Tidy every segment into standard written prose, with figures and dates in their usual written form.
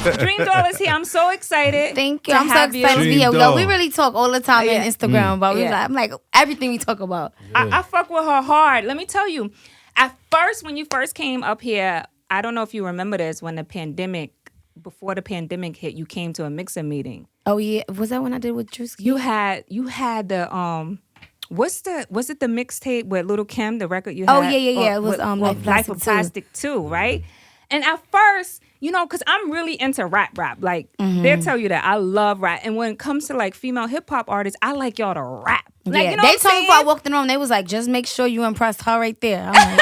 Dreamdoll is here. I'm so excited. Thank you. I'm so excited to be here. Yo, we really talk all the time on Instagram, but I'm like everything we talk about. I fuck with her hard. Let me tell you. At first, when you first came up here, I don't know if you remember this, before the pandemic hit, you came to a mixer meeting. Oh yeah, was that when I did with Drewski? You had the was it the mixtape with Lil Kim, the record you had? Oh yeah. It was Life of Plastic 2, right? And at first, because I'm really into rap. Like, they'll tell you that I love rap. And when it comes to, like, female hip-hop artists, I like y'all to rap. Like, yeah, you know they what told I'm me before I walked in the room, they was like, just make sure you impressed her right there. I'm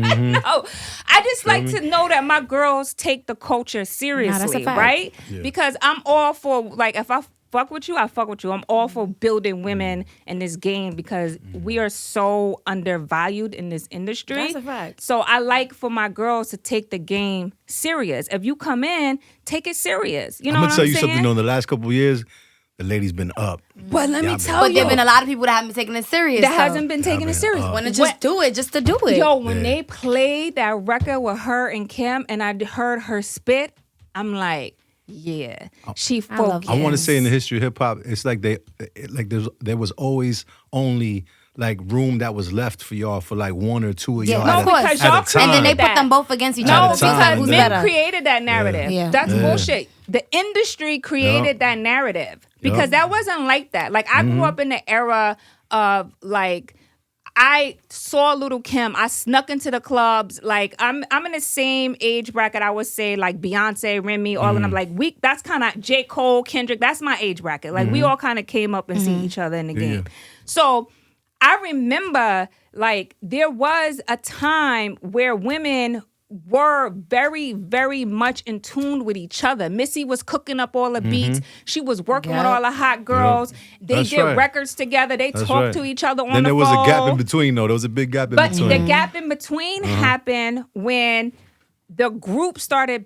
like, Oh, I just like to know that my girls take the culture seriously, that's a fact. right? Yeah. Because I'm all for, like, if I fuck with you, I fuck with you. I'm all for building women in this game because we are so undervalued in this industry. That's a fact. So I like for my girls to take the game serious. If you come in, take it serious. You know I'm what gonna tell I'm you saying? something. In the last couple of years, the lady's been up. But let me tell but you, there've been a lot of people that haven't been taking it serious. that though. hasn't been taking it serious. Want to just do it, just to do it. Yo, when they played that record with her and Kim, and I heard her spit, I'm like, yeah, she focused. I want to say in the history of hip hop, it's like there was always only like room that was left for y'all for like one or two of y'all. No, at a- because at a y'all time. And then they that. put them both against each No, other. time, because and men then- created that narrative. Yeah. That's Yeah. bullshit. The industry created that narrative because that wasn't like that. Like, I grew up in the era of, like, I saw Lil Kim. I snuck into the clubs. Like, I'm in the same age bracket, I would say, like Beyonce, Remy, all of them. Like, that's kind of J. Cole, Kendrick. That's my age bracket. Like, we all kind of came up and see each other in the game. So I remember, like, there was a time where women were very, very much in tune with each other. Missy was cooking up all the beats. She was working with all the hot girls. They That's did right. records together. They That's talked right. to each other on Then the there phone. was a gap in between, though. There was a big gap in But between. the gap in between happened when the group started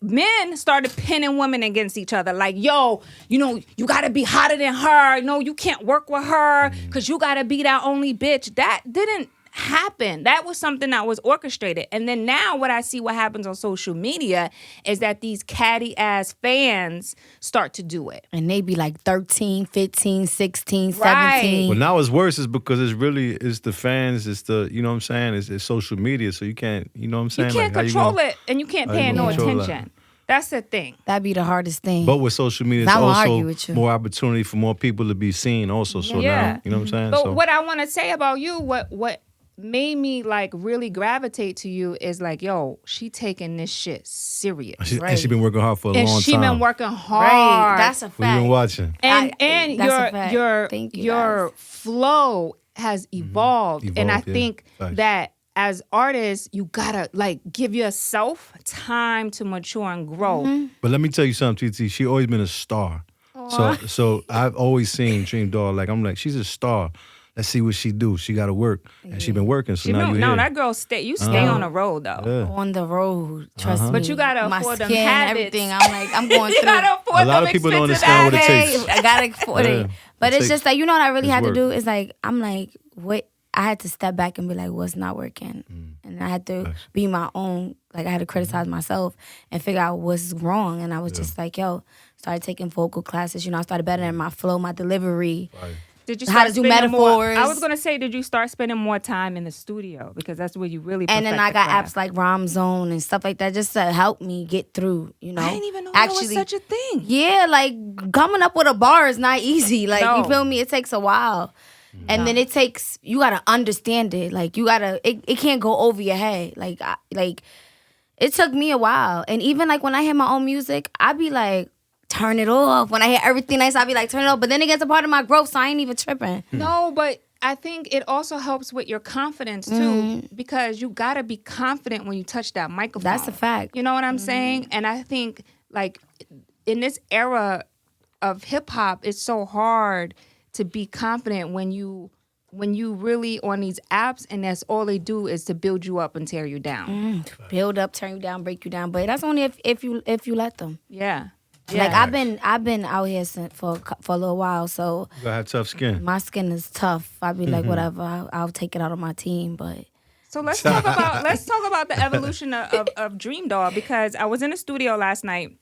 men started pinning women against each other. Like, yo, you got to be hotter than her. No, you can't work with her because you got to be that only bitch. That didn't happen. That was something that was orchestrated. And then now what happens on social media is that these catty ass fans start to do it. And they be like 13, 15, 16, Right. 17. Well, now it's worse is because it's the fans, it's the, you know what I'm saying, it's social media, so you can't, you know what I'm saying? You can't Like, how control gonna- it and you can't how you pay no gonna control that? attention. That's the thing. That'd be the hardest thing. But with social media, it's I won't also argue with you. more opportunity for more people to be seen also. So Yeah. now, you know what I'm saying? But so, what I want to say about you, what made me like really gravitate to you is like, yo, she taking this shit serious. and she been working hard for a long time. And she been working hard. right. That's a fact. We've been watching. And that's a fact. your Thank you, your guys. flow has evolved. And I Evolved, yeah. think Facts. that as artists, you gotta like give yourself time to mature and grow. But let me tell you something, TT. She always been a star. So I've always seen Dreamdoll. Like, I'm like, she's a star. Let's see what she do. She got to work, and she been working. So now you here. that girl stay on the road though. Yeah. On the road, trust me. But you gotta My afford them skin, habits. everything. I'm like, I'm going You through. gotta afford A lot them of people don't expensive understand what it habits. takes. I gotta afford it. Yeah. But It it's takes- just like, you know what I really it's had work. to do is like, I'm like, what? I had to step back and be like, what's not working? And I had to be my own, like I had to criticize myself and figure out what's wrong. And I was just like, yo, started taking vocal classes. I started bettering my flow, my delivery. Right. Did you How start to do spending more? metaphors. I was gonna say, did you start spending more time in the studio because that's where you really? And then perfect I the got craft. apps like Rhyme Zone and stuff like that just to help me get through, I didn't even know that was such a thing. Yeah, like coming up with a bar is not easy. Like, No. you feel me? It takes a while. And then you gotta understand it. Like, it can't go over your head. Like, it took me a while. And even like when I hear my own music, I be like, turn it off. When I hear everything nice, I be like, turn it off. But then it gets a part of my growth, so I ain't even tripping. No, but I think it also helps with your confidence too, because you gotta be confident when you touch that microphone. That's a fact. You know what I'm saying? And I think like in this era of hip hop, it's so hard to be confident when you really on these apps and that's all they do is to build you up and tear you down. Build up, turn you down, break you down. But that's only if you let them. Yeah. Like, I've been out here for a little while, so You gotta have tough skin. my skin is tough. I be like, whatever, I'll take it out on my team. But So let's talk about the evolution of Dreamdoll, because I was in the studio last night.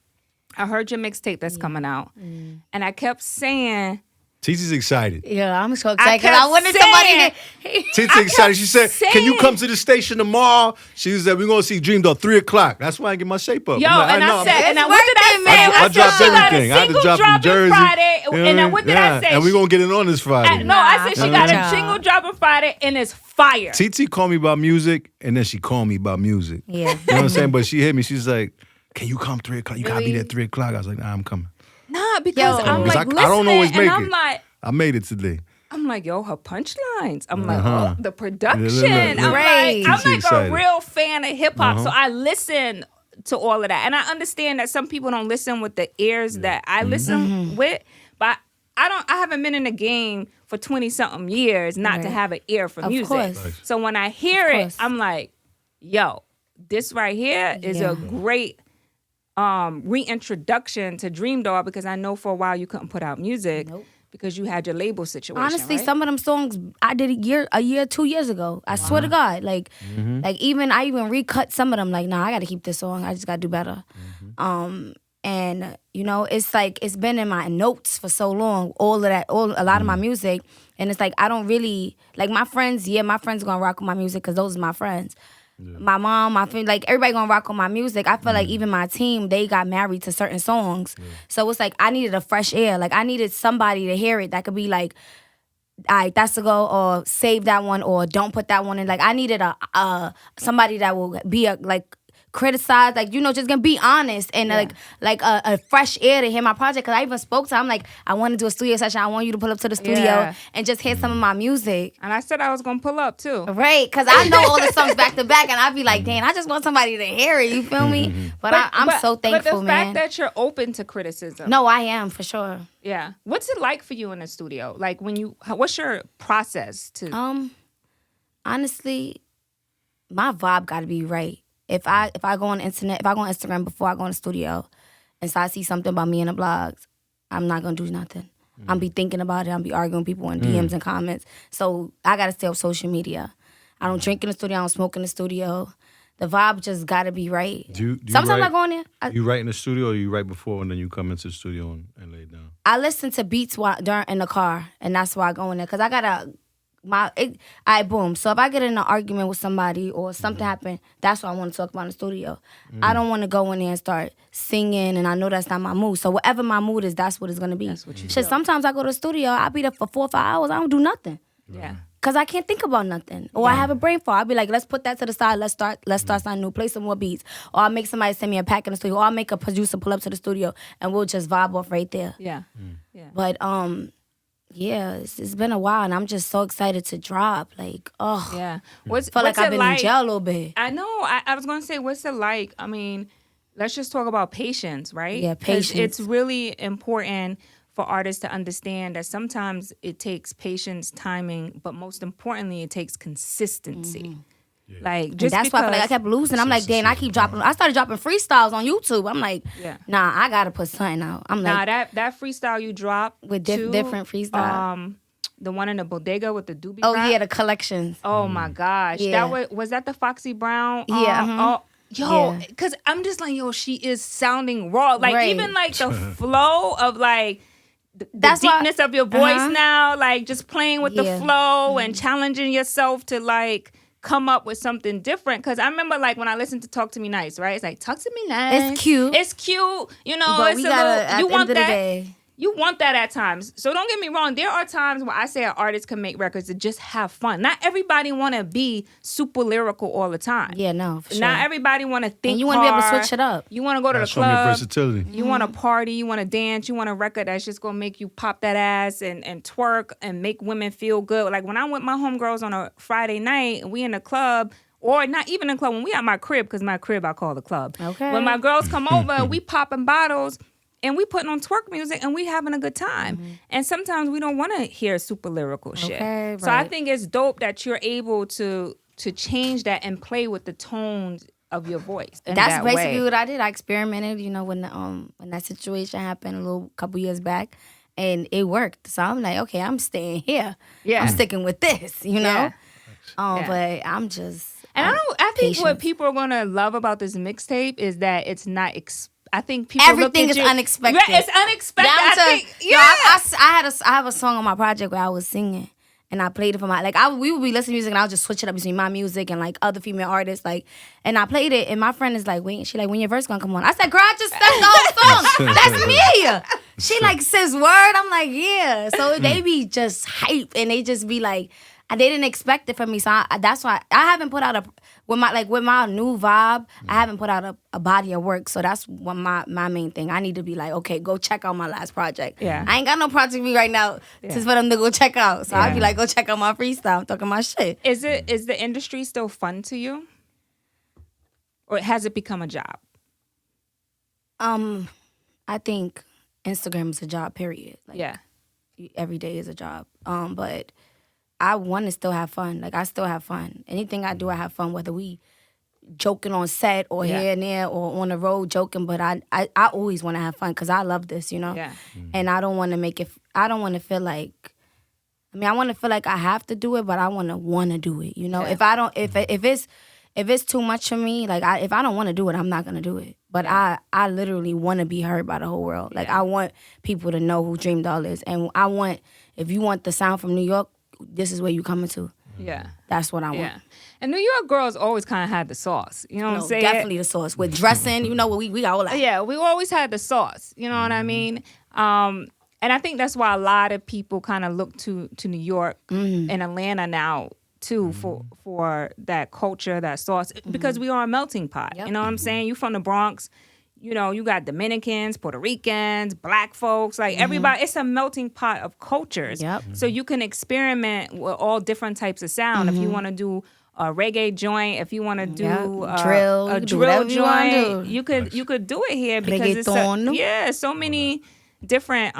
I heard your mixtape that's coming out, and I kept saying, Titi's excited. Yeah, I'm so excited because I wanted somebody to. Titi's excited. She said, "Can you come to the station tomorrow?" She said, "We're gonna see Dreamdoll 3:00." That's why I get my shape up. Yo, I'm like, and I said, and what did I say? I dropped everything. I had to drop from Jersey. Friday, and then what did I say? And we're gonna get it on this Friday. No, I said she got a single dropping Friday, and it's fire. Titi called me about music, and then she called me about music. Yeah, you know what I'm saying? But she hit me. She's like, "Can you come 3:00? You gotta be there 3:00." I was like, "Nah, I'm coming." Nah, because I'm like, listening, I don't always make and it. I'm like, I made it today. I'm like, yo, her punchlines. I'm like, oh, the production. I'm Right. like a real fan of hip hop. So I listen to all of that. And I understand that some people don't listen with the ears that I listen with. But I haven't been in the game for 20-something years not to have an ear for music. Course. So when I hear it, I'm like, yo, this right here is a great reintroduction to Dreamdoll, because I know for a while you couldn't put out music. Nope. Because you had your label situation. Honestly, right? some of them songs I did a year, 2 years ago. I swear to God, like I even recut some of them. Like, nah, I got to keep this song. I just got to do better. And you know, it's like it's been in my notes for so long. A lot of my music, and it's like I don't really like my friends. Yeah, my friends gonna rock with my music because those are my friends. Yeah. My mom, my friend, like everybody gonna rock on my music. I feel like even my team, they got married to certain songs. Yeah. So it's like I needed a fresh air. Like I needed somebody to hear it that could be like, all right, that's a go, or save that one, or don't put that one in. Like I needed somebody that will be criticize, like, you know, just gonna be honest and like a fresh air to hear my project. Cause I even spoke to her, I'm like, I want to do a studio session. I want you to pull up to the studio and just hear some of my music. And I said I was gonna pull up too. Right, cause I know all the songs back to back, and I'd be like, damn, I just want somebody to hear it. You feel me? But I'm so thankful, man. But the fact that you're open to criticism. No, I am for sure. Yeah. What's it like for you in the studio? Like what's your process to? Honestly, my vibe got to be right. If I go on the internet, if I go on Instagram before I go in the studio, and so I see something about me in the blogs, I'm not gonna do nothing. I'm be thinking about it. I'm be arguing with people in DMs and comments. So I gotta stay off social media. I don't drink in the studio. I don't smoke in the studio. The vibe just gotta be right. Sometimes I go in there. You write in the studio, or you write before and then you come into the studio and lay down? I listen to beats in the car, and that's why I go in there, because I gotta. Boom. So if I get in an argument with somebody or something happen, that's what I want to talk about in the studio. I don't want to go in there and start singing, and I know that's not my mood. So whatever my mood is, that's what it's gonna be. That's what you feel. Sometimes I go to the studio, I'll be there for 4 or 5 hours. I don't do nothing. Yeah. Cause I can't think about nothing, or I have a brain fart. I'll be like, let's put that to the side. Let's start something new. Play some more beats, or I'll make somebody send me a pack in the studio, or I'll make a producer pull up to the studio, and we'll just vibe off right there. Yeah. Yeah. But yeah, it's been a while, and I'm just so excited to drop. Like, yeah, feel like I've been in jail a little bit. I know. I was gonna say, what's it like? I mean, let's just talk about patience, right? Yeah, patience. It's really important for artists to understand that sometimes it takes patience, timing, but most importantly, it takes consistency. Yeah. Like, just that's why I feel like I kept losing. I'm like, dang, I keep dropping. I started dropping freestyles on YouTube. I'm like, nah, I gotta put something out. I'm like, that freestyle you dropped with different freestyles. The one in the bodega with the doobie. Oh rap. Yeah, the collections. Oh my gosh, that was that the Foxy Brown? Yeah. Because I'm just like, she is sounding raw. Like even like the flow of like. The deepness of your voice now, like just playing with the flow and challenging yourself to like come up with something different. Because I remember like when I listened to Talk to Me Nice, right? It's like, talk to me nice. It's cute. You know, but it's we a gotta, little, you want that. Day. You want that at times. So don't get me wrong. There are times where I say an artist can make records to just have fun. Not everybody want to be super lyrical all the time. Yeah, no, for sure. Not everybody want to think. And you want to be able to switch it up. You want to go to the club. Show me versatility. You want to party. You want to dance. You want a record that's just going to make you pop that ass and twerk and make women feel good. Like when I'm with my homegirls on a Friday night and we in the club, or not even in the club, when we at my crib, because my crib I call the club. Okay. When my girls come over, we popping bottles. And we putting on twerk music and we having a good time. Mm-hmm. And sometimes we don't want to hear super lyrical shit. Right. So I think it's dope that you're able to change that and play with the tones of your voice. That's basically what I did. I experimented, you know, when that situation happened a couple years back, and it worked. So I'm like, okay, I'm staying here. Yeah. I'm sticking with this, you know? Yeah. But I'm just And I think what Patience. people are gonna love about this mixtape is that it's not. I think people Everything look is at you, unexpected. Yeah, it's unexpected. Down to, I think, yo, I have a song on my project where I was singing. And I played it for my, we would be listening to music and I'll just switch it up between my music and like other female artists. And I played it and my friend is like, wait, she like, when your verse gonna come on? I said, girl, I just sang the whole song. That's me. She like, sis, word? I'm like, yeah. So they be just hype and they just be like, they didn't expect it from me. So that's why I haven't put out with my new vibe, I haven't put out a body of work. So that's what my main thing. I need to be like, okay, go check out my last project. Yeah. I ain't got no project right now just for them to go check out. So I'd be like, go check out my freestyle. I'm talking my shit. Is the industry still fun to you? Or has it become a job? I think Instagram is a job, period. Every day is a job. But I want to still have fun. I still have fun. Anything I do, I have fun, whether we joking on set or here and there or on the road joking. But I always want to have fun because I love this, you know? Yeah. And I don't want to make it, I don't want to feel like, I want to feel like I have to do it, but I want to do it, you know? Yeah. If it's too much for me, if I don't want to do it, I'm not going to do it. But I literally want to be heard by the whole world. I want people to know who Dreamdoll is. And if you want the sound from New York, this is where you coming to. Yeah. That's what I want. Yeah. And New York girls always kind of had the sauce. You know what I'm saying? Definitely the sauce. With dressing, you know, we got all that. Yeah, we always had the sauce. You know what I mean? And I think that's why a lot of people kind of look to New York and Atlanta now too for that culture, that sauce, because we are a melting pot. Yep. You know what I'm saying? You from the Bronx, you know, you got Dominicans, Puerto Ricans, Black folks, everybody. It's a melting pot of cultures. Yep. So you can experiment with all different types of sound. If you want to do a reggae joint, if you want to do drill, a you do drill whatever you wanna joint, do. you could do it here because Reggaeton. it's so many different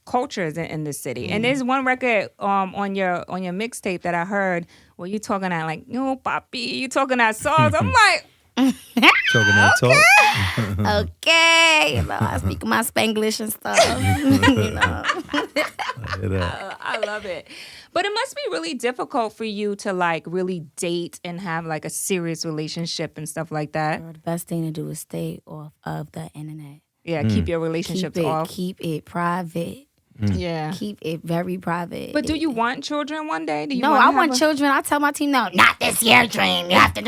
cultures in this city. And there's one record on your mixtape that I heard where you talking that papi, you talking that sauce. I'm like, Talking that talk. Okay. You know, I speak my Spanglish and stuff. You know. I love it. But it must be really difficult for you to really date and have a serious relationship and stuff like that. The best thing to do is stay off of the internet. Yeah, keep your relationships off. Keep it private. Yeah. Keep it very private. But do you want children one day? No, I want children. I tell my team, no, not this year, Dream. You have to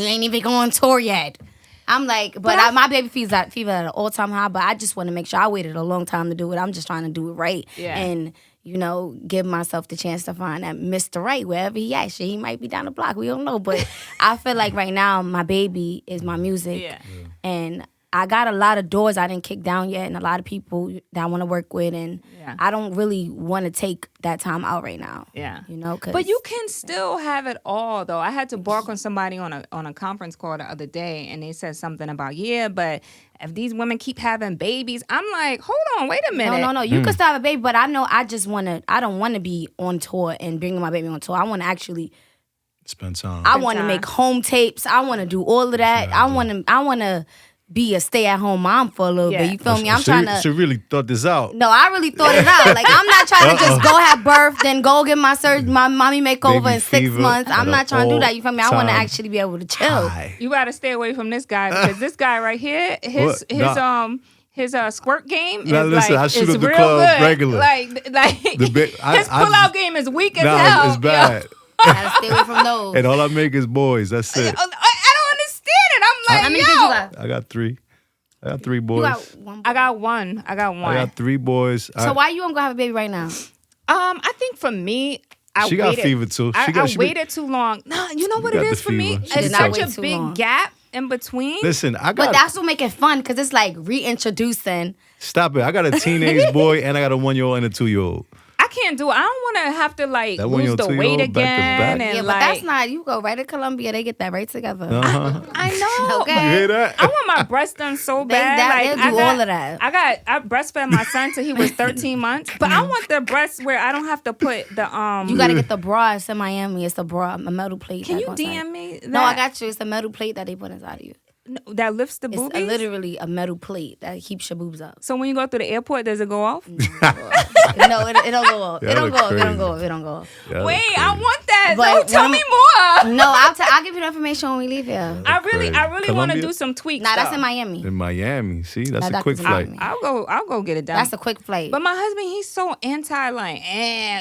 You ain't even going on tour yet. I'm like, my baby fever at an all-time high, but I just want to make sure. I waited a long time to do it. I'm just trying to do it right. Yeah. And, you know, give myself the chance to find that Mr. Right wherever he at. Shit, he might be down the block. We don't know. But I feel like right now my baby is my music. Yeah. And I got a lot of doors I didn't kick down yet and a lot of people that I want to work with. And I don't really want to take that time out right now. Yeah. You know, but you can still have it all, though. I had to bark on somebody on a conference call the other day, and they said something about, but if these women keep having babies, I'm like, hold on, wait a minute. No. You can still have a baby, but I know I don't want to be on tour and bringing my baby on tour. I want to actually spend time. I want to make home tapes. I want to do all of that. I want to be a stay-at-home mom for a little bit. You feel me? I'm trying to. She really thought this out. No, I really thought it out. I'm not trying to just go have birth, then go get my mommy makeover Baby in 6 months. I'm not trying to do that. You feel me? I want to actually be able to chill. You gotta stay away from this guy because this guy right here, his squirt game is I shoot is up the real club good. regular. His pull-out game is weak as hell. It's bad. Gotta stay away from those. And all I make is boys. That's it. I don't understand it. I'm like, how many kids you got? I got 3. I got 3 boys. You got one boy. I got one. I got 3 boys. So why you don't go have a baby right now? I think for me, she got fever too. I waited too long. No, you know what it is for me? It's such a big gap in between. Listen, But that's what make it fun because it's like reintroducing. Stop it. I got a teenage boy and I got a 1-year-old and a 2-year-old. I can't do it. I don't want to have to lose the weight again. Back to back. And but that's not. You go right to Columbia, they get that right together. I know. Okay. You hear that? I want my breast done so bad. They'll do all of that. I breastfed my son till he was 13 months, but I want the breast where I don't have to put the You gotta get the bra. It's in Miami. It's a bra, a metal plate. Can you DM me? No, I got you. It's a metal plate that they put inside of you. that lifts the It's boobies? literally a metal plate that keeps your boobs up. So when you go through the airport, does it go off? No, it don't go off. It don't look go off. It don't crazy. go off. It don't go off. That Wait, look I crazy. want that. But Don't tell when me more. No, I'll give you the information when we leave here. I really crazy. want to Colombia? do some tweaks. Nah, that's though. in Miami. In Miami. See, that's That a quick doctor's in flight. Miami. I'll go get it done. That's a quick flight. But my husband, he's so anti, like,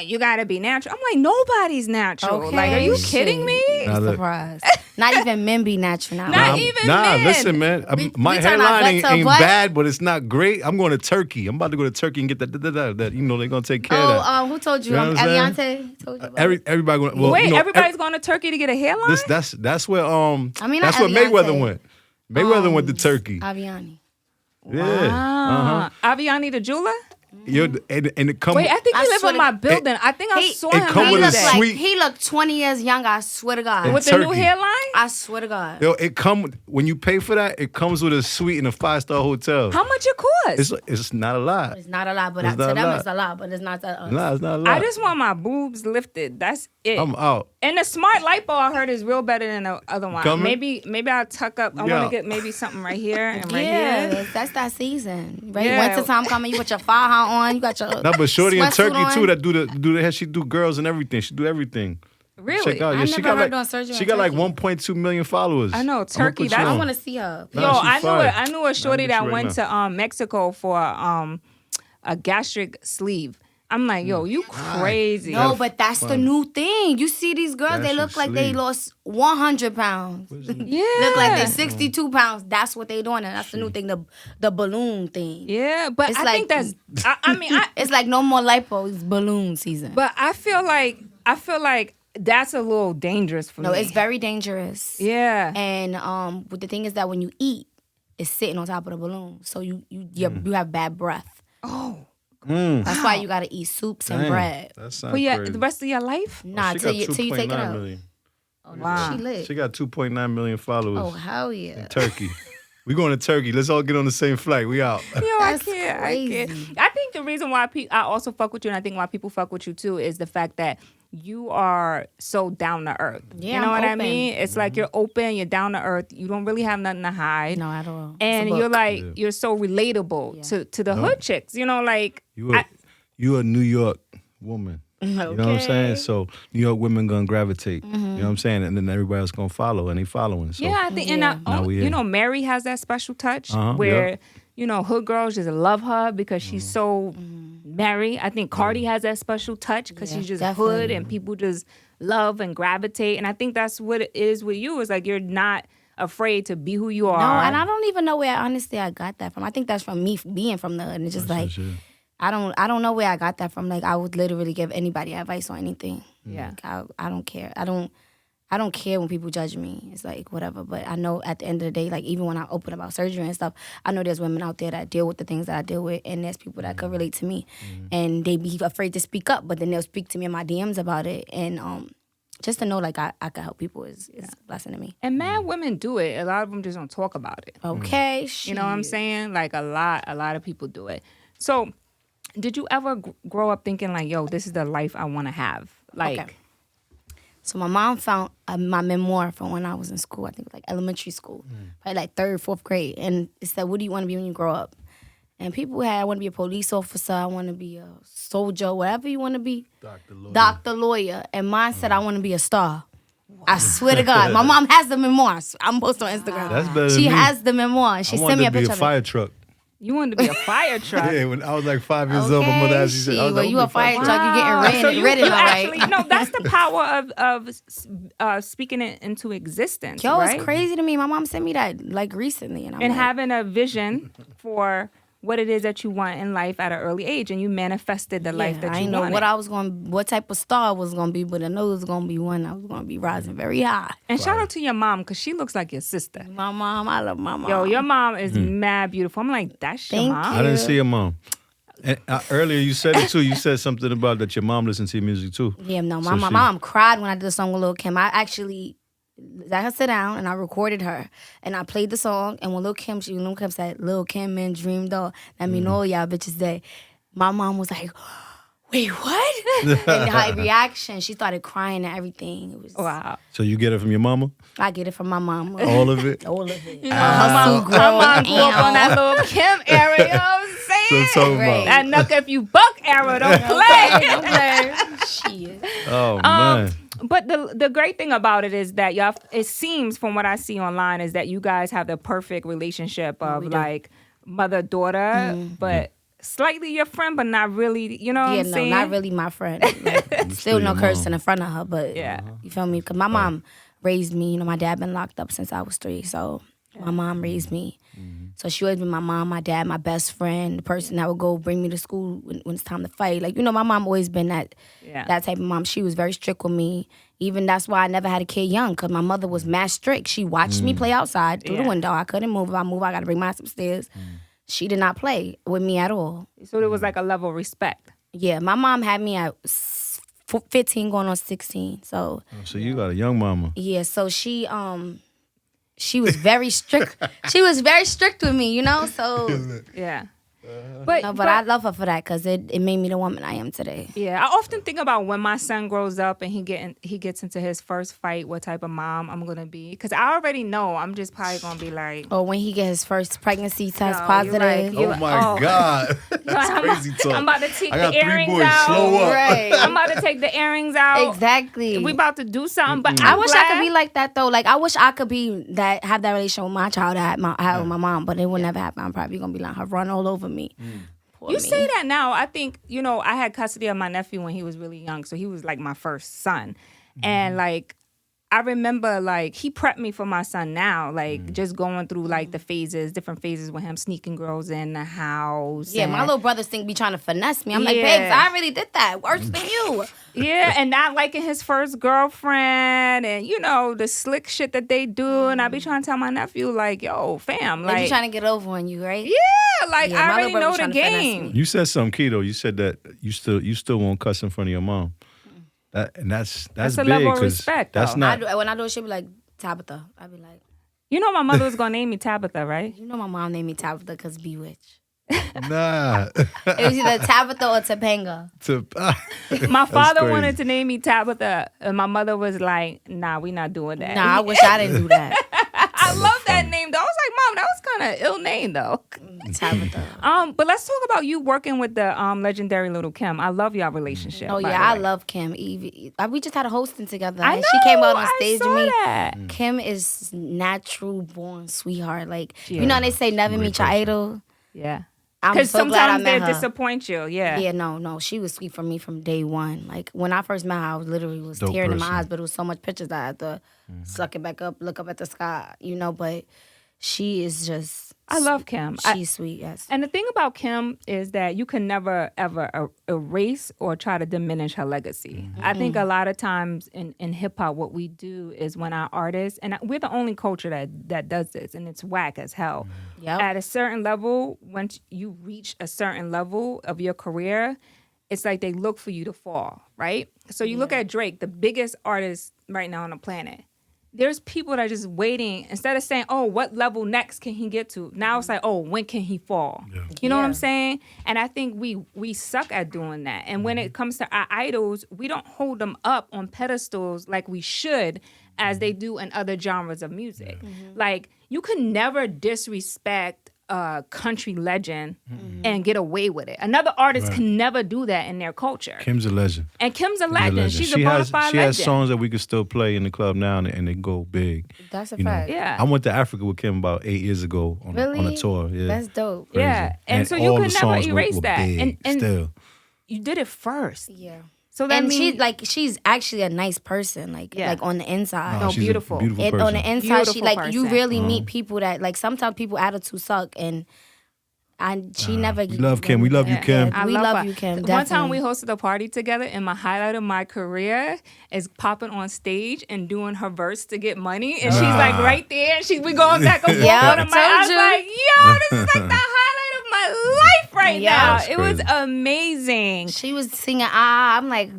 you gotta be natural. I'm like, nobody's natural. Okay. Like, are you Shit. kidding me? Nah, look. Surprised. Not even men be natural now. Not even Nah, men. listen, man. My we turn our hairline gut to ain't what? bad, but it's not great. I'm going to Turkey. I'm about to go to Turkey and get that. You know, they're going to take care of that. Who told you? You know what I'm Eliante saying? told you about it? Everybody going. Well, Wait, you know, everybody's going to Turkey to get a hairline? That's where I mean, that's not where Mayweather Eliante. went. Mayweather went to Turkey. Aviani. Yeah. Aviani the jeweler? And it come. Wait, I think I he lived swear in to- my building. I think I He- saw it him come the with other a day. sweet- He looked 20 years younger. I swear to God. With the new Turkey. hairline? I swear to God. Yo, it come when you pay for that. It comes with a suite in a 5-star hotel. How much it cost? It's not a lot. It's not a lot, but It's to not a them lot. it's a lot, but it's not to us. Nah, it's not a lot. I just want my boobs lifted. That's it. I'm out. And the smart lipo I heard is real better than the other one. Coming? Maybe I'll tuck up. I Yeah. want to get maybe something right here and right Yeah, here. that's that season. Right? Yeah. Winter time coming, you got your fire hat on, you got your No, but Shorty in sweatsuit Turkey on. too that do the hair. She do girls and everything. She do everything. Really? Check out. Yeah, I she never got heard like on surgery she in got like Turkey. 1.2 million followers. I know, I'ma Turkey, put that- you I I on. want to see her. Nah, Yo, she I fire. knew a shorty I'll get that you right went to Mexico for a gastric sleeve. I'm like, yo, you crazy. No, but that's the new thing. You see these girls, they Gastric look like they sleeve. lost 100 pounds. Yeah. Look like they're 62 pounds. That's what they doing, and that's the new thing, the balloon thing. Yeah, but It's I like- think that's. I mean, It's like no more lipo, it's balloon season. but I feel like that's a little dangerous for No, me. it's very dangerous. Yeah. And but the thing is that when you eat, it's sitting on top of the balloon, so you have bad breath. Oh. That's why you gotta eat soups and bread. That sounds For crazy. the rest of your life? Nah, She till got you take it 2.9 out. million. Wow. She lit. She got 2.9 million followers. Oh hell yeah. in Turkey. We going to Turkey. Let's all get on the same flight. We out. Yo, I That's can't. crazy. I think the reason why I also fuck with you, and I think why people fuck with you too, is the fact that you are so down to earth. Yeah, you know I'm what I open. mean? It's like you're open, you're down to earth. You don't really have nothing to hide. No, at all. And It's a you're book. like, you're so relatable to the hood chicks. You know, like You a New York woman. You know what I'm saying? So New York women gonna gravitate. You know what I'm saying? And then everybody else gonna follow, and they following. So yeah, I think, Yeah. and we you here. know, Mary has that special touch Uh-huh, where, yep. you know, hood girls just love her because she's so Mary. I think Cardi has that special touch because Yeah, she's just definitely. hood and people just love and gravitate. And I think that's what it is with you. Is like you're not afraid to be who you are. No, and I don't even know where honestly I got that from. I think that's from me being from the hood. And it's just like shit. I don't know where I got that from. Like I would literally give anybody advice on anything. Yeah. Like, I don't care. I don't care when people judge me. It's like whatever. But I know at the end of the day, like even when I open about surgery and stuff, I know there's women out there that deal with the things that I deal with, and there's people that could relate to me, and they be afraid to speak up, but then they'll speak to me in my DMs about it, and just to know like I can help people is a blessing to me. And mad women do it. A lot of them just don't talk about it. Okay, You know what I'm saying? Like a lot of people do it. So, did you ever grow up thinking like, yo, this is the life I want to have? Like, Okay. So my mom found my memoir from when I was in school. I think like elementary school, probably like 3rd, 4th grade, and it said, "What do you want to be when you grow up?" And people had, "I want to be a police officer. I want to be a soldier, whatever you want to be." Doctor, lawyer, and mine said, "I want to be a star." I swear to God, my mom has the memoirs. I'm posted on Instagram. That's better She than me. has the memoir. She I sent wanted me to a be picture a of fire it. truck. you wanted to be a fire truck. Yeah, when I was like 5 years old, my mother asked me, I was well, like, you "I'm a fire truck." truck? You Wow. getting So rid you of it, all actually, right? no, that's the power of speaking it into existence. Yo, right? it's crazy to me. My mom sent me that like recently, and I'm And like, having a vision for what it is that you want in life at an early age, and you manifested the life that I you didn't know wanted. what type of star I was gonna be, but I know it was gonna be one. I was gonna be rising very high. And shout out to your mom because she looks like your sister. My mom, I love my mom. Yo, your mom is mad beautiful. I'm like, that's your Thank mom. I didn't see your mom. And, earlier you said it too. You said something about that your mom listens to your music too. Yeah, no, So my she- mom cried when I did the song with Lil Kim. I actually let her sit down and I recorded her and I played the song. And when Lil Kim said Lil Kim and Dreamdoll, let me know y'all bitches that. My mom was like, wait, what? And her reaction, she started crying and everything. It was Wow. So you get it from your mama? I get it from my mom. All of it? All of it. You know, my mom grew up on that Lil Kim era. You know what I'm saying? So talking about. That knuck if you buck era. Don't play. Don't play. Shit. Oh, man. But the great thing about it is that y'all, it seems from what I see online, is that you guys have the perfect relationship of like mother-daughter, but slightly your friend, but not really, you know what I'm saying? Not really my friend. Like, still no cursing in front of her, but you feel me? Because my mom raised me. You know, my dad been locked up since I was 3, so my mom raised me. So she always been my mom, my dad, my best friend, the person that would go bring me to school when it's time to fight. Like, you know, my mom always been that type of mom. She was very strict with me. Even that's why I never had a kid young, because my mother was mad strict. She watched me play outside through the window. I couldn't move. If I move, I got to bring my ass upstairs. She did not play with me at all. So there was like a level of respect. Yeah, my mom had me at 15 going on 16. So you got a young mama. Yeah, so she was very strict. She was very strict with me, you know? So Yeah. but I love her for that, because it made me the woman I am today. Yeah, I often think about when my son grows up and he gets into his first fight, what type of mom I'm gonna be, because I already know I'm just probably gonna be like, Or when he get his first pregnancy test No, positive. you're Oh, my God. That's crazy talk. I'm about to take I got the 3 earrings boys. out. Slow up. Right. I'm about to take the earrings out. Exactly. We about to do something, but I wish I could be like that though. Like, I wish I could be that, have that relationship with my child I had with my mom, but it would never happen. I'm probably gonna be like her, run all over me. You say that now. I think, you know, I had custody of my nephew when he was really young, so he was like my first son. And like, I remember like he prepped me for my son now, like just going through like the different phases with him, sneaking girls in the house. Yeah, my little brothers think be trying to finesse me. I'm like, babes, I already did that. Worse than you. Yeah, and not liking his first girlfriend, and you know the slick shit that they do. And I be trying to tell my nephew like, yo, fam, They like be trying to get over on you, right? yeah, like Yeah, I my already little know brother the trying to finesse game. me. You said something key though. You said that you still won't cuss in front of your mom. That's a big, level of 'cause respect, that's though. not. When I do it, she be like, Tabitha. I be like, You know my mother was gonna name me Tabitha, right? you know my mom named me Tabitha because Bewitched. Nah. It was either Tabitha or Topanga. My father crazy. wanted to name me Tabitha, and my mother was like, "Nah, we not doing that." Nah, I wish I didn't do that. I love that name though. I was like, Mom, that was kind of ill name though. Tabitha. But let's talk about you working with the legendary Lil Kim. I love y'all relationship. Oh by yeah, the I way. love Kim. Evie. We just had a hosting together. I and know. she came out on I stage saw with me. that. Kim is natural born sweetheart. Like, She you know, is. they say never meet your idol. Yeah. I'm Because so glad I sometimes they met her. disappoint you. Yeah. Yeah, no, she was sweet for me from day one. Like, when I first met her, I was literally Dope tearing in my person. eyes, but it was so much pictures that I had to suck it back up, look up at the sky, you know. But she is just, I love Kim. she's sweet, yes. And the thing about Kim is that you can never, ever erase or try to diminish her legacy. I think a lot of times in hip-hop, what we do is when our artists, and we're the only culture that does this, and it's whack as hell. Yep. At a certain level, once you reach a certain level of your career, it's like they look for you to fall, right? So you look at Drake, the biggest artist right now on the planet. There's people that are just waiting. Instead of saying, oh, what level next can he get to? Now it's like, oh, when can he fall? Yeah. You know what I'm Yeah. saying? And I think we suck at doing that. And when it comes to our idols, we don't hold them up on pedestals like we should as they do in other genres of music. Like, you can never disrespect a country legend and get away with it. Another artist Right. can never do that in their culture. Kim's a legend. And Kim's a Kim's legend. She's she a bona has fide she legend. has songs that we could still play in the club now and they go big. That's a You know. fact. Yeah. I went to Africa with Kim about 8 years ago on a Really? tour. Yeah. That's dope. Crazy. Yeah. And so you all could the never songs erase were that. Big And still. you did it first. Yeah. So that And means she's actually a nice person, like on the inside. No, she's beautiful. a beautiful And person. on the inside, she Beautiful like you person. really meet people that like sometimes people attitude suck and she never. we love Kim. We love you, Kim. Yeah, we love you, Kim. One time Definitely. we hosted a party together, and my highlight of my career is popping on stage and doing her verse to get money, and she's like right there, and we going back and forth Yeah, on the mic. I I was told you. like, yo, this is like the highlight of my life right Yeah. now. That's It was crazy. amazing. She was singing I'm like,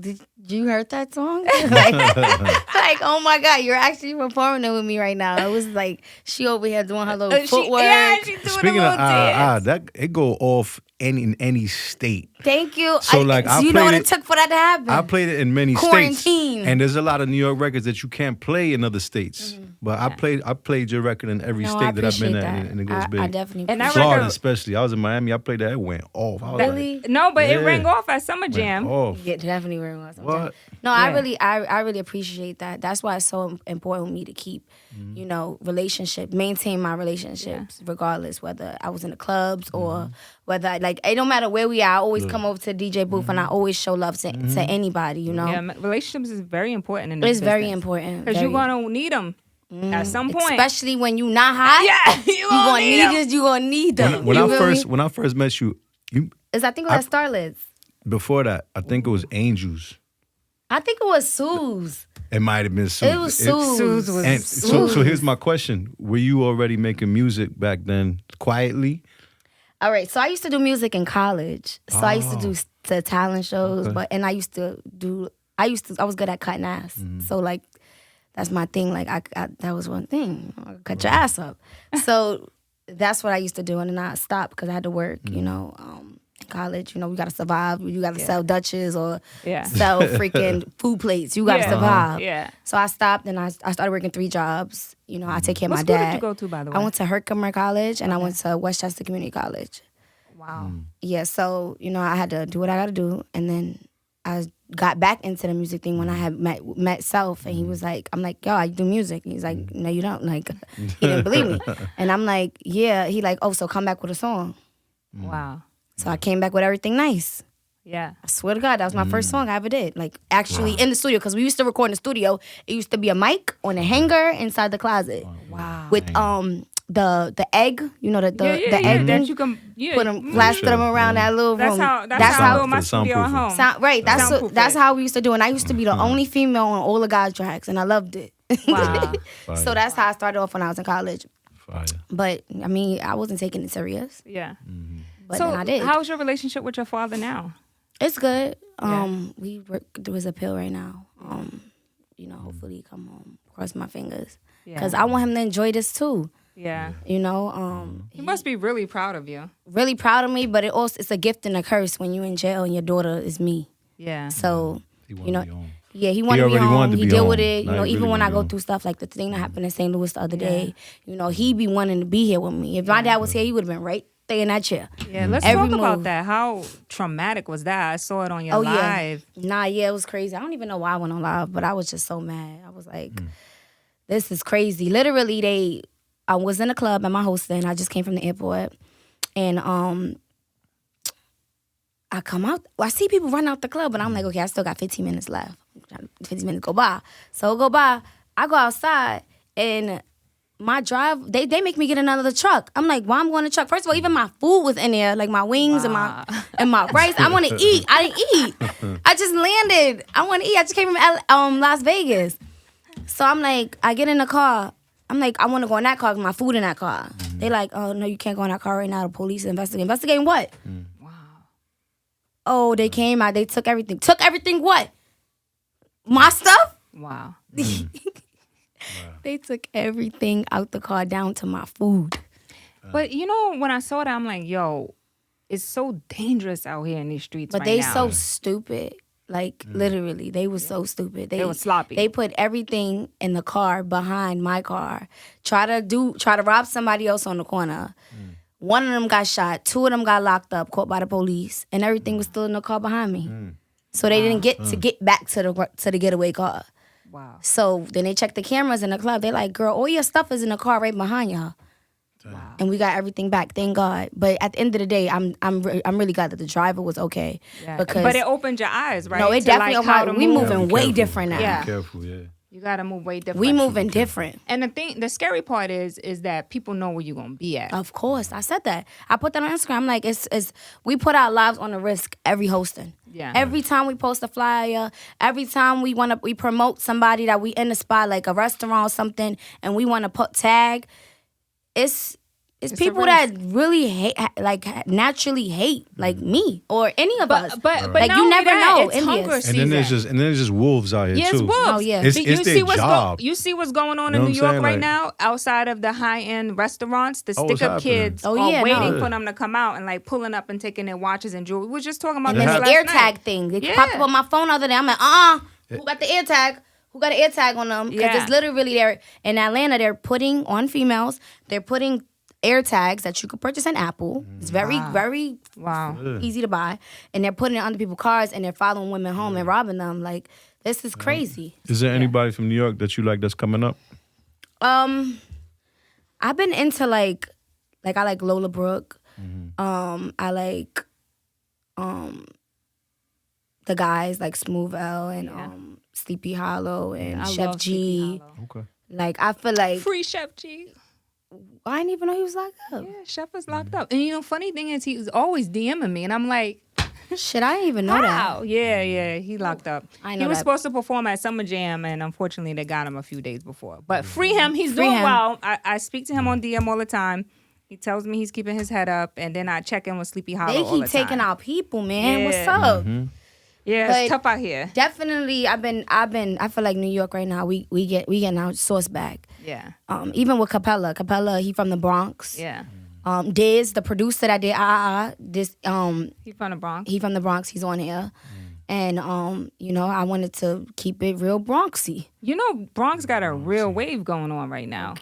You heard that song? like, oh my God, you're actually performing it with me right now. It was like she over here doing her little footwork. She's doing Speaking a of little dance. that it go off in any state. Thank you. So like I you played know what it it took for that to happen? I played it in many states, Quarantine. and there's a lot of New York records that you can't play in other states. But I played your record in every No, I state that I've been appreciate at, that. and it goes big. I definitely And I appreciate Florida record- especially. I was in Miami. I played that. It went off. I was Really? like, No, but it Yeah. rang off at Summer went Jam. off. Yeah, definitely very well. What? No, Yeah. I really appreciate that. That's why it's so important for me to keep, maintain my relationships, regardless whether I was in the clubs or whether it don't matter where we are. I always come over to the DJ booth and I always show love to anybody. Yeah, relationships is very important in this It's very business. important Because you're gonna need them at some point. especially when you not hot. Yeah, you gonna need 'em. this. You gonna need them. When You I feel first me? when I first met you, I think it was Starlets. before that, I think it was Angels. I think it was Sue's. It might have been Suze. It was Sue's. Suze was- And so here's my question: were you already making music back then quietly? All right, so I used to do music in college. So I used to do the talent shows, Okay. and I was good at cutting ass. So like, that's my thing. Like that was one thing. I cut your ass up. So that's what I used to do, and then I stopped because I had to work. In college, we gotta survive. You gotta sell Dutches or Yeah. sell freaking food plates. You gotta Yeah. survive. Yeah. So I stopped, and I started working 3 jobs. I take care of What my school dad. did you go to, by the way? I went to Herkimer College, and I went to Westchester Community College. Wow. Yeah, so I had to do what I got to do, and then I got back into the music thing when I had met Self, and he was like, I'm like, yo, I do music. And he's like, no, you don't. Like, he didn't believe me, and I'm like, yeah. He like, oh, so come back with a song. Wow. So I came back with Everything Nice. Yeah. I swear to God, that was my first song I ever did. Like, actually in the studio, because we used to record in the studio. It used to be a mic on a hanger inside the closet. Wow. With the egg, the egg that thing. you can Put them, plaster them around that little That's room. how I built my For the studio at soundproofing. home. Right, Soundproof that's it. how we used to do it. And I used to be the only female on all the guys' tracks, and I loved it. Wow. Fire. So that's how I started off when I was in college. Fire. But I mean, I wasn't taking it serious, Yeah. but So then I did. how's your relationship with your father now? It's good. Yeah. We work through his appeal right now. Hopefully he come home. Cross my fingers, Yeah. because I want him to enjoy this too. Yeah. He He must be really proud of you. really proud of me, but it's a gift and a curse when you in jail and your daughter is me. Yeah. So He wanted to be home. yeah, he wanted to be already home. wanted to He be deal home. with it. Now he Even really when I wanna go be through stuff like the thing that happened in St. Louis the other day, he be wanting to be here with me. If my dad was here, he would have been right there in that chair. Yeah, let's Every talk about move. that. How traumatic was that? I saw it on your Oh live. yeah, it was crazy. I don't even know why I went on live, but I was just so mad. I was like, this is crazy. Literally, I was in a club at my hosting. I just came from the airport, and I come out. I see people run out the club, and I'm like, okay, I still got 15 minutes left. 15 minutes go by. So go by. I go outside, and my drive, they make me get another truck. I'm like, why I'm going to truck? First of all, even my food was in there, like my wings and my rice. I want to eat. I didn't eat. I just landed. I want to eat. I just came from Las Vegas. So I'm like, I get in the car. I'm like, I want to go in that car because my food in that car. They like, oh, no, you can't go in that car right now. The police investigating. Investigating what? Wow. Oh, they came out. They took everything. Took everything what? My stuff? Wow. They took everything out the car down to my food. But when I saw that, I'm like, yo, it's so dangerous out here in these streets But right they now. so stupid. Like, literally, they were so stupid. They were sloppy. They put everything in the car behind my car. Try to rob somebody else on the corner. One of them got shot. 2 of them got locked up, caught by the police, and everything was still in the car behind me. So they didn't get back to the getaway car. Wow. So then they checked the cameras in the club. They like, girl, all your stuff is in the car right behind y'all. Wow. And we got everything back, thank God. But at the end of the day, I'm really glad that the driver was okay. Yeah. Because But it opened your eyes, right? no, it to, definitely like, how to opened. We move. moving Be way careful. different now. Yeah. Be careful, yeah. You gotta move way different. We moving different. And the scary part is that people know where you're gonna be at. Of course, I said that. I put that on Instagram. I'm like, it's we put our lives on the risk every hosting. Yeah. Every time we post a flyer, every time we promote somebody that we in the spot, like a restaurant or something, and we want to put tag, it's It's people that really hate, like naturally hate, like me or any of us. But like not you only never that, know. it's Envious. hunger And season. then there's just wolves out here Yes, too. wolves. Oh, yeah. It's you their see what's job. you see what's going on You know in New what I'm York right saying? now outside of the high-end restaurants. The Oh, it's stick-up happening. kids Oh, are yeah, waiting no. for them to come out and like pulling up and taking their watches and jewelry. We were just talking about And this then the last air night. tag thing. They Yeah. popped up on my phone the other day. I'm like, who got the air tag? Who got an air tag on them? Because Yeah. it's literally there in Atlanta. They're putting on females. They're putting air tags that you could purchase in Apple. It's very, very Wow. easy to buy, and they're putting it under people's cars and they're following women home and robbing them. Like this is crazy. Is there anybody from New York that you like that's coming up? I've been into like I like Lola Brooke. I like the guys like Smooth L and Sleepy Hollow and I Chef love G. Sleepy Hollow. Okay. Like I feel like Free Chef G. I didn't even know he was locked up. Yeah, Chef was locked up. And you know, funny thing is he was always DMing me, and I'm like, Shit, I didn't even know that. wow. Yeah, he locked up. I know He was that. supposed to perform at Summer Jam, and unfortunately they got him a few days before. But free him. He's Free doing him. well. I speak to him on DM all the time. He tells me he's keeping his head up, and then I check in with Sleepy Hollow They all the keep taking time. out people, man. Yeah. What's up? Yeah, But it's tough out here. Definitely, I feel like New York right now. We getting our source back. Yeah, Even with Capella, he from the Bronx. yeah. Diz, the producer that did this He from the Bronx. he from the Bronx. He's on here, and I wanted to keep it real Bronxy. You know, Bronx got a real wave going on right now.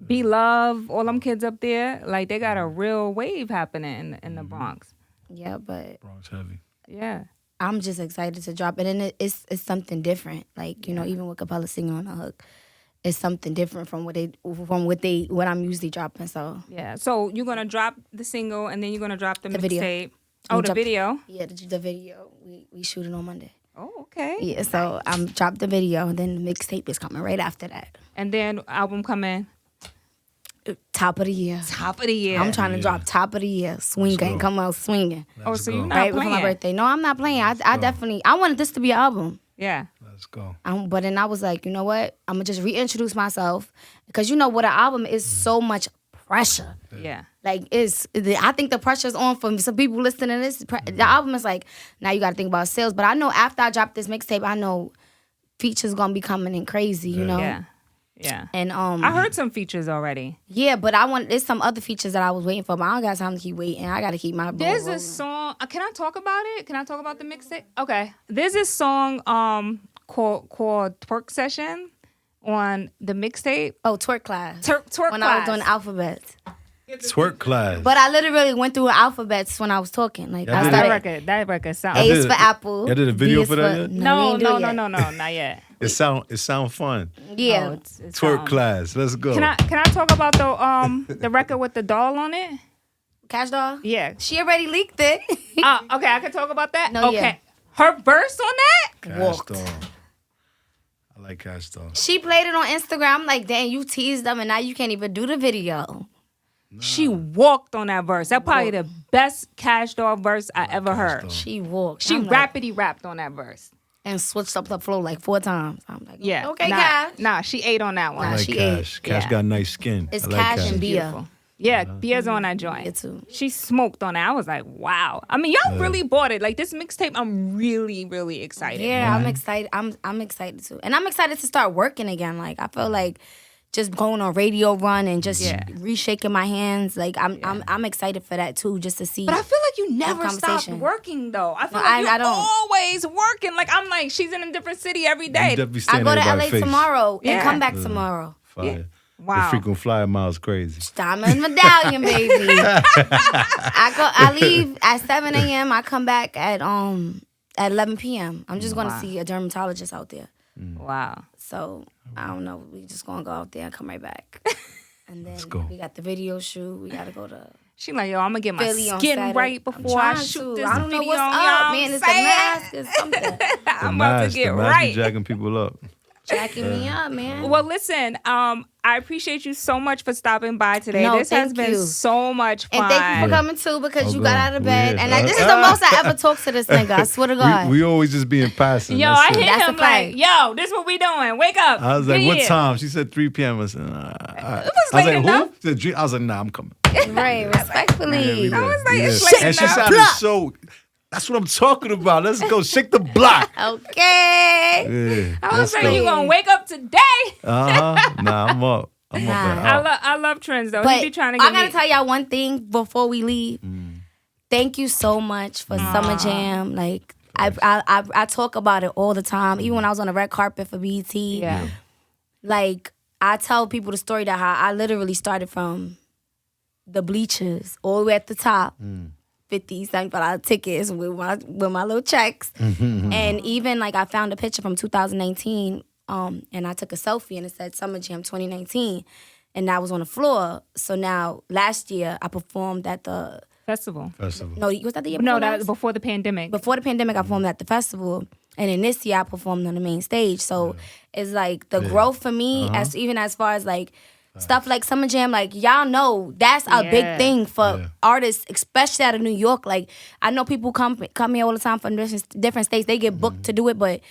Be Love, all them kids up there, like they got a real wave happening in the Bronx. Yeah, but Bronx heavy. Yeah. I'm just excited to drop it, and it's something different. Like even with Capella singing on the hook, it's something different from what I'm usually dropping. So Yeah. So you're gonna drop the single and then you're gonna drop the video. mixtape. Oh, the Drop- video. yeah, the video we shoot it on Monday. Oh, okay. Yeah, so I'm drop the video, and then the mixtape is coming right after that. And then album coming Top of the year. top of the year. I'm trying to drop top of the year. Swing ain't come out swinging. Oh, so you're not Right playing. before my birthday. No, I'm not playing. I definitely wanted this to be an album. Yeah. Let's go. But then I was like, you know what? I'm gonna just reintroduce myself because you know what, an album is so much pressure. Yeah. Like I think the pressure's on for some people listening to this. The album is like, now you got to think about sales. But I know after I drop this mixtape, I know features gonna be coming in crazy. You know. Yeah. Yeah. And I heard some features already. Yeah, but there's some other features that I was waiting for, but I don't got time to keep waiting. I got to keep my. There's a song. Can I talk about it? Can I talk about the mixtape? Okay. There's this song called Twerk Session on the mixtape. Twerk class. Twerk when class. I was doing alphabets. Twerk class. But I literally went through alphabets when I was talking. Like Yeah, I did started. That record sounds. A did is it- for Apple. y'all did a video B is for that yet? No, we ain't do it yet. not yet. It sound fun. Yeah. Oh, it's Twerk class. Let's go. Can I talk about the record with the doll on it? Cash Doll. Yeah. She already leaked it. Okay, I can talk about that. No, okay. yeah. Her verse on that. Cash walked. Doll. I like Cash Doll. She played it on Instagram. I'm like, dang, you teased them, and now you can't even do the video. She walked on that verse. That's probably the best Cash Doll verse I ever heard. Doll. She walked. She I'm like, rapidy rapped on that verse. and switched up the flow like 4 times. I'm like, Yeah. okay, nah, Cash. Nah, she ate on that one. I Nah, like she Cash. Cash Yeah. got nice skin. It's I like Cash and Bia. Beautiful. Yeah, Bia's on that joint. Bia too. She smoked on it. I was like, wow. I mean, y'all really bought it. Like this mixtape, I'm really, really excited. Yeah, I'm excited. I'm excited too, and I'm excited to start working again. Like I feel like just going on radio run and just reshaking my hands. Like I'm excited for that too, just to see. But I feel like you never stopped conversation. working though. I feel No, like I you're don't. always working. Like I'm like, she's in a different city every You day. definitely I stand go to LA everybody's face. tomorrow Yeah. and come back tomorrow. Fire. Wow. The frequent flyer miles crazy. Diamond medallion, baby. I leave at 7 a.m. I come back at 11 p.m. I'm just gonna see a dermatologist out there. Wow. So I don't know. We just gonna go out there and come right back. And then go. we got the video shoot. We gotta go to She like, yo, I'm gonna get my Philly on skin Saturday. right I'm before I trying shoot to. this I don't know video. what's you know up, what man. I'm It's the saying? mask or something. I'm about to get the mask right. be jacking people up. Jacking me up, man. Well, llisten, I appreciate you so much for stopping by today. No, this has thank been you. so much fun. And thank you for coming too, because Oh, you God. got out of bed. We And here. this is the most I ever talked to this nigga. I swear to God. We always just being passing. Yo, That's I it. hit That's him a fact. like, yo, this what we doing. Wake up. I was like, Get what here. time? She said 3 p.m. I said, It was was late enough. Who? I was like, nah, I'm coming. Right, respectfully. I was like, it's late And she enough. sounded so. That's what I'm talking about. Let's go shake the block. Okay. Yeah, I was like, go. you gonna wake up today? Nah, I'm up. I'm up. And out. I love Trends though. But He be trying to get I gotta me. tell y'all one thing before we leave. Thank you so much for Summer Jam. Like I talk about it all the time. Even when I was on the red carpet for BET. Yeah. Like I tell people the story that how I literally started from the bleachers all the way at the top. $50, $75 tickets with my little checks. And even like I found a picture from 2019 and I took a selfie and it said Summer Jam 2019 and that was on the floor. So now last year I performed at the Festival. No, was that the year before? No, that last? was before the pandemic. Before the pandemic I performed at the festival. And then this year I performed on the main stage. So it's like the growth for me as far as like stuff like Summer Jam, like y'all know that's a big thing for artists, especially out of New York. Like I know people come here all the time from different states. They get booked to do it, but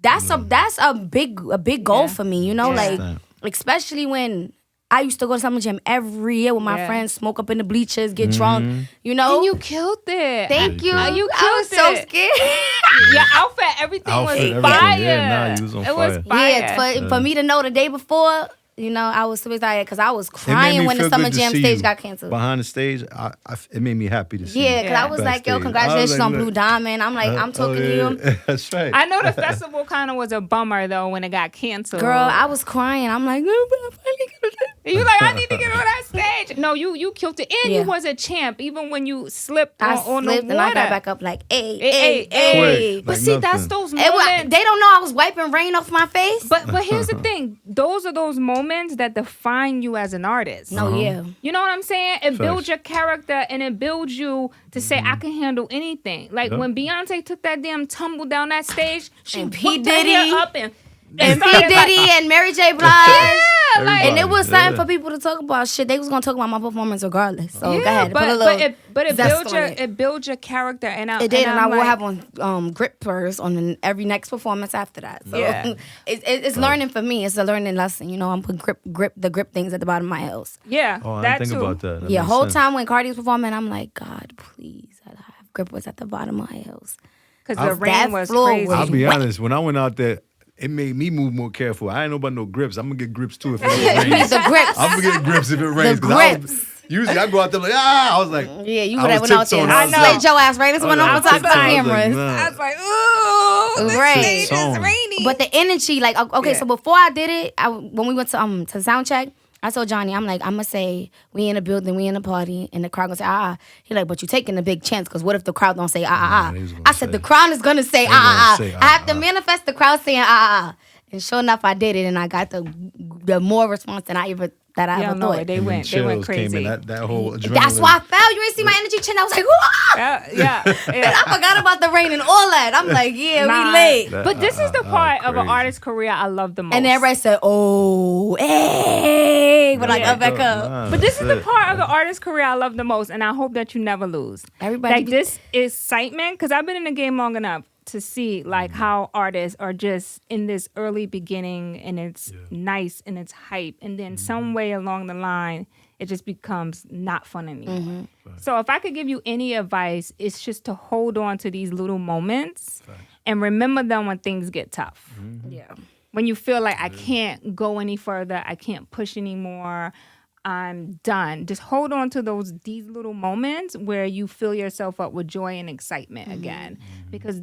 that's a big goal for me. You know, like especially when I used to go to Summer Jam every year with my friends, smoke up in the bleachers, get drunk. You know, and you killed it. Thank you. You I was so scared. Your outfit, everything was everything. fire. Yeah, nah, you was on it was fire. fire. Yeah, for me to know the day before. You know, I was so excited because I was It made crying me when the feel Summer good to Jam see stage you got canceled. Behind the stage, it made me happy to see. Yeah, you because I was like, yo, backstage. congratulations I on was like, Blue Diamond. I'm like, I'm talking to you. That's right. I know the festival kind of was a bummer though when it got canceled. Girl, I was crying. I'm like, oh, but I'm finally gonna you like, I need to get on that stage. No, you killed it, and Yeah. you was a champ. Even when you slipped I on the slipped water, and I got back up like, hey. Quick. But Like see, that's nothing. those They moments. don't know I was wiping rain off my face. But here's the thing: those are those moments that define you as an artist. No, yeah. You know what I'm saying? It builds Facts. your character and it builds you to say, I can handle anything. Like when Beyonce took that damn tumble down that stage, she And put P. her Diddy. hair up and And P. started Diddy and Mary J. Blige. like, And it was something Yeah. for people to talk about. Shit, they was gonna talk about my performance regardless. So go yeah, ahead, put a little. but it zest builds on your it. it builds your character and It did, and I I'm will like, have on grippers on every next performance after that. So Yeah. it's learning for me. It's a learning lesson. You know, I'm putting grip things at the bottom of my heels. yeah, Oh, I that didn't think too. about that. That Yeah, makes whole sense. time when Cardi was performing, I'm like, God, please, I have grippers at the bottom of my heels. Because the rain that was floor crazy. was I'll be honest. When I went out there, it made me move more careful. I ain't know about no grips. I'm gonna get grips too if it rains. The grips. I'm gonna get grips if it rains. The 'cause I grips. usually I go out there like I was like Yeah, you I would have was went out there. tiptoeing. I was know. like- Your ass, right? This one I on was top of the tiptoeing. I was like, cameras. nah. I was like, ooh, this Right. stage is Song. rainy. But the energy, like, okay, Yeah. so before I did it, when we went to sound check, I told Johnny, I'm like, I'm gonna say we in a building, we in a party, and the crowd gonna say ah. He like, but you taking a big chance because what if the crowd don't say ah. they was gonna I said say- the crowd is gonna say gonna ah. say, I have to manifest the crowd saying ah. And sure enough, I did it, and I got the more response than I ever yeah, no, thought. they And then went chills crazy. Came in, that whole adrenaline. That's why I fell. You ain't see my energy chin. I was like, whoa. yeah. And I forgot about the rain and all that. I'm like, yeah, Nah. we late. But this is the part of an crazy. artist's career I love the most. And everybody said, oh, hey. But like, Yeah. up back up. Nah, But this is that's the it. part of the artist's career I love the most, and I hope that you never lose. Everybody like be- this excitement, because I've been in the game long enough to see like how artists are just in this early beginning, and it's nice and it's hype, and then some way along the line, it just becomes not fun anymore. So if I could give you any advice, it's just to hold on to these little moments and remember them when things get tough. Yeah. When you feel like I can't go any further, I can't push anymore, I'm done. Just hold on to these little moments where you fill yourself up with joy and excitement again. Because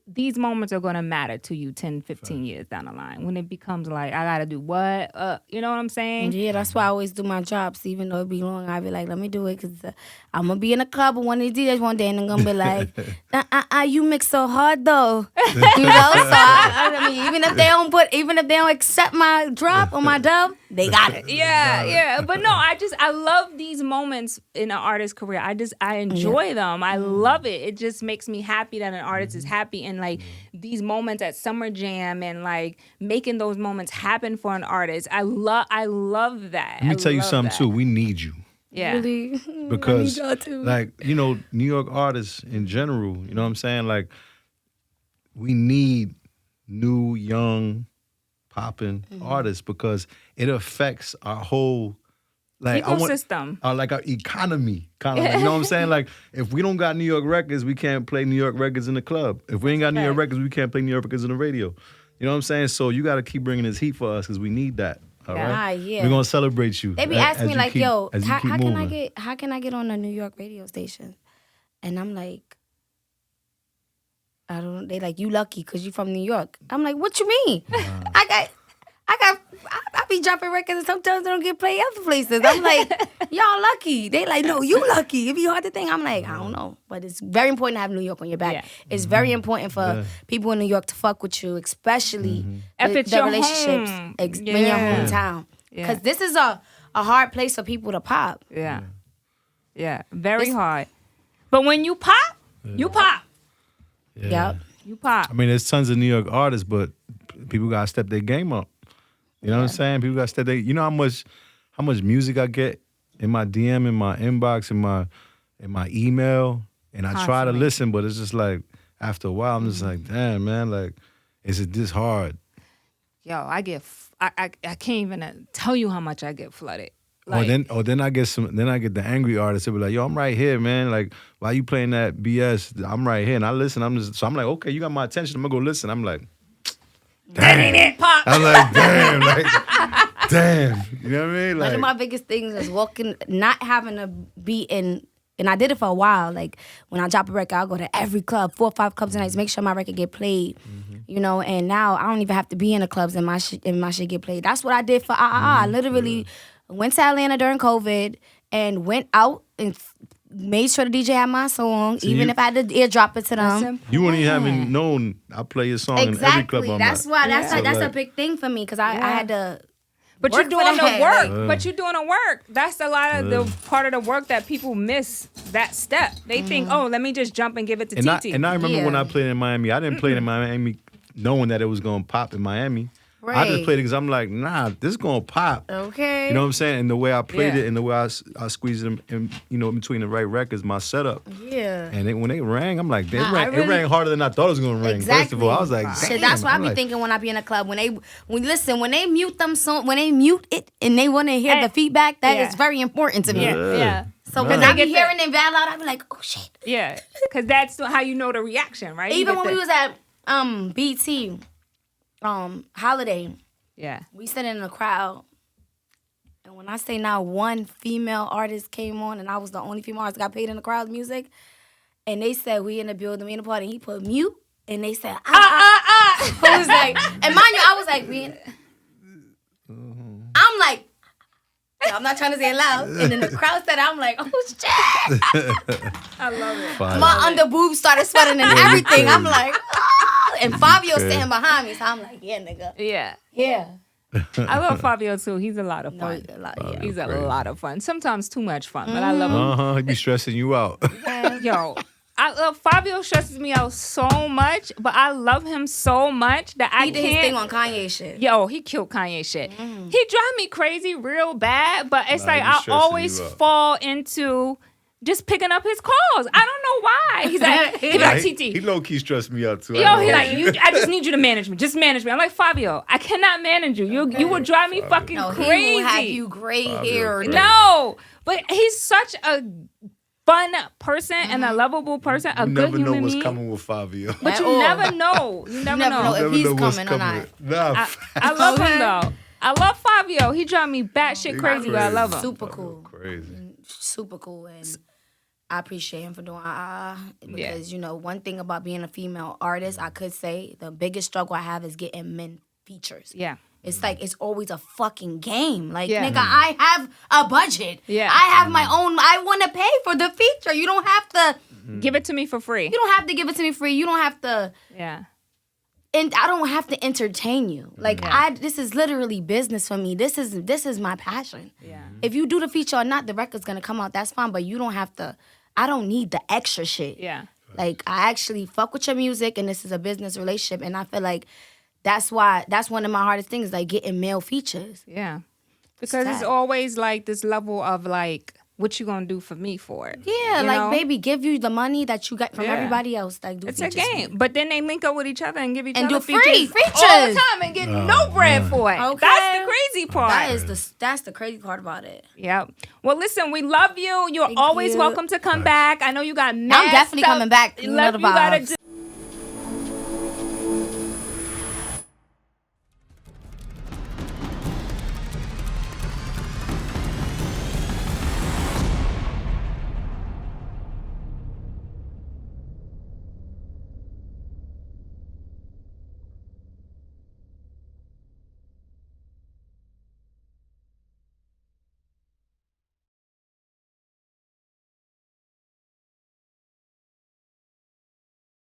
these moments are going to matter to you 10, 15 years down the line. When it becomes like, I got to do what? You know what I'm saying? Yeah, that's why I always do my jobs, even though it be long. I be like, let me do it, because I'm going to be in a club with one of these DJs one day, and I'm going to be like, you mix so hard, though. You know? So, I mean, even if they don't accept my drop or my dub, they got it. Yeah. But no, I love these moments in an artist's career. I enjoy them. I love it. It just makes me happy that an artist is happy, and like these moments at Summer Jam and like making those moments happen for an artist. I love that. Let me tell you something too. We need you. Yeah. Really? Because y'all too. like, you know, New York artists in general, you know what I'm saying? Like, we need new, young, popping artists, because it affects our whole like ecosystem. Like our economy, kind of. Like, you know what I'm saying? Like, if we don't got New York records, we can't play New York records in the club. If we ain't got New York records, we can't play New York records on the radio. You know what I'm saying? So you got to keep bringing this heat for us because we need that. All right. Yeah. We're gonna celebrate you. They be asking me like, yo, how moving. can I get on a New York radio station? And I'm like, I don't. They like, you lucky because you from New York. I'm like, what you mean? I be dropping records and sometimes they don't get played other places. I'm like, y'all lucky. They like, no, you lucky. It be hard to think. I'm like, I don't know. But it's very important to have New York on your back. Yeah. It's very important for people in New York to fuck with you, especially if it's the your relationships home. in your hometown. Because this is a hard place for people to pop. Yeah. Yeah. Very hard. But when you pop, you pop. Yeah. Yep. You pop. I mean, there's tons of New York artists, but people gotta step their game up. You know what I'm saying? People gotta step their. You know how much music I get in my DM, in my inbox, in my email, and I try to listen, but it's just like after a while, I'm just like, damn, man, like, is it this hard? Yo, I can't even tell you how much I get flooded. Like, then I get the angry artists that be like, yo, I'm right here, man. Like, why you playing that BS? I'm right here, and I listen. I'm like, okay, you got my attention. I'm gonna go listen. I'm like, that ain't it, pop. I'm like, damn, like, damn. You know what I mean? Like, one of my biggest things is not having to be in. And I did it for a while. Like, when I drop a record, I'll go to every club, 4 or 5 clubs a night, make sure my record get played. You know, and now I don't even have to be in the clubs and my shit get played. That's what I did for I literally went to Atlanta during COVID and went out and made sure the DJ had my song, so even if I had to airdrop it to them. You wouldn't even having known I play your song in every club I'm That's at. why that's a big thing for me because I had to. But you're doing the work. But you're doing the work. That's a lot of the part of the work that people miss. That step. They think, oh, let me just jump and give it to TT. And I remember when I played in Miami. I didn't play it in Miami knowing that it was gonna pop in Miami. Right. I just played it because I'm like, nah, this is gonna pop. Okay. You know what I'm saying? And the way I played it, and the way I squeezed it in, between the right records, my setup. Yeah. And when they rang, I'm like, it rang harder than I thought it was gonna ring. Exactly. First of all, I was like, damn. Shit, that's what I be thinking when I be in a club. When they mute them song, when they mute it and they want to hear the feedback, that is very important to me. Yeah. So when I be hearing it bad loud, I be like, oh shit. Yeah. Because that's how you know the reaction, right? Even when we was at BT holiday. Yeah. We sitting in the crowd. And when I say now one female artist came on and I was the only female artist that got paid in the crowd music, and they said we in the building, we in the party, and he put mute, and they said, I was like, and mind you, I was like, I'm like, I'm not trying to say it loud. And then the crowd said, I'm like, oh shit. I love it. My under boobs started sweating and everything. I'm like, and Fabio standing behind me, so I'm like, yeah, nigga. Yeah. Yeah. I love Fabio too. He's a lot of fun. He's a lot of fun. Sometimes too much fun, but I love him. He be stressing you out. Yo, I love Fabio. Stresses me out so much, but I love him so much that I can't. He did his thing on Kanye shit. Yo, he killed Kanye shit. He drive me crazy real bad, but it's like I always fall into just picking up his calls. I don't know why. He's like, TT. He low-key stressed me out too. Yo, he like, I just need you to manage me. Just manage me. I'm like, Fabio, I cannot manage you. You will drive me fucking crazy. He will have you gray hair. No, but he's such a fun person and a lovable person, a good human being. You never know what's coming with Fabio. But you never know. You never know if he's coming or not. I love him though. I love Fabio. He drive me batshit crazy, but I love him. Super cool. Crazy. Super cool. And I appreciate him for doing because, one thing about being a female artist, I could say the biggest struggle I have is getting men features. Yeah. It's like, it's always a fucking game. Like, nigga, I have a budget. Yeah. I have my own, I want to pay for the feature. You don't have to. Give it to me for free. You don't have to give it to me free. You don't have to. Yeah. And I don't have to entertain you. Like, this is literally business for me. This is my passion. Yeah. If you do the feature or not, the record's going to come out. That's fine. But you don't have to. I don't need the extra shit. Yeah. Like, I actually fuck with your music, and this is a business relationship. And I feel like that's one of my hardest things, like getting male features. Yeah. Because it's always like this level of like, what you gonna do for me for it? Yeah, like, baby, give you the money that you got from everybody else. Like, do it's features a game. But then they link up with each other and give each and other do free features all the time and get no bread for it. Okay. That's the crazy part. That's the crazy part about it. Yep. Well, listen, we love you. You're Thank always you. welcome to come back. I know you got mad I'm definitely stuff coming back. You know left the you gotta vibes.